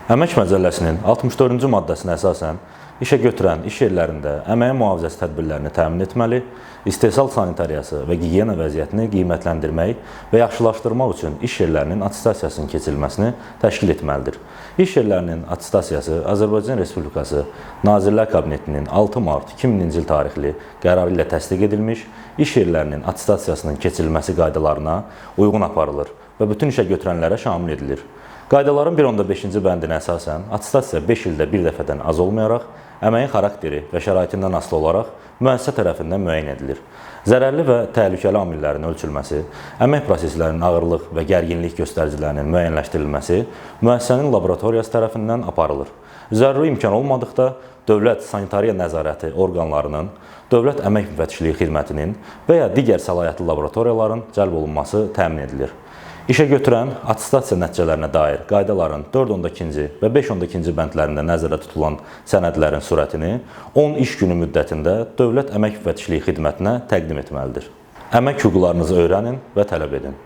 Əmək Məcəlləsinin 64-cü maddəsinə əsasən işə götürən iş yerlərində əməyin mühafizəsi tədbirlərini təmin etməli, istehsal sanitariyası və gigiyena vəziyyətini qiymətləndirmək və yaxşılaşdırmaq üçün iş yerlərinin attestasiyasının keçirilməsini təşkil etməlidir. İş yerlərinin attestasiyası Azərbaycan Respublikası Nazirlər Kabinetinin 6 mart 2000-ci il tarixli qərarı ilə təsdiq edilmiş, iş yerlərinin attestasiyasının keçirilməsi qaydalarına uyğun aparılır və bütün işə götürənlərə şamil edilir. Qaydaların 1.5-ci bəndinə əsasən, attestasiya 5 ildə bir dəfədən az olmayaraq, əməyin xarakteri və şəraitindən asılı olaraq müəssisə tərəfindən müəyyən edilir. Zərərli və təhlükəli amillərin ölçülməsi, əmək proseslərinin ağırlıq və gərginlik göstəricilərinin müəyyənləşdirilməsi müəssisənin laboratoriyası tərəfindən aparılır. Zəruri imkan olmadıqda, Dövlət Sanitariya Nəzarəti orqanlarının, Dövlət Əmək Müfəttişliyi Xidmətinin və ya digər səlahiyyətli laboratoriyaların cəlb olunması təmin edilir. İşə götürən attestasiya nəticələrinə dair qaydaların 4.2 və 5.2 bəndlərində nəzərdə tutulan sənədlərin surətini 10 iş günü müddətində Dövlət Əmək Müfəttişliyi Xidmətinə təqdim etməlidir. Əmək hüquqlarınızı öyrənin və tələb edin.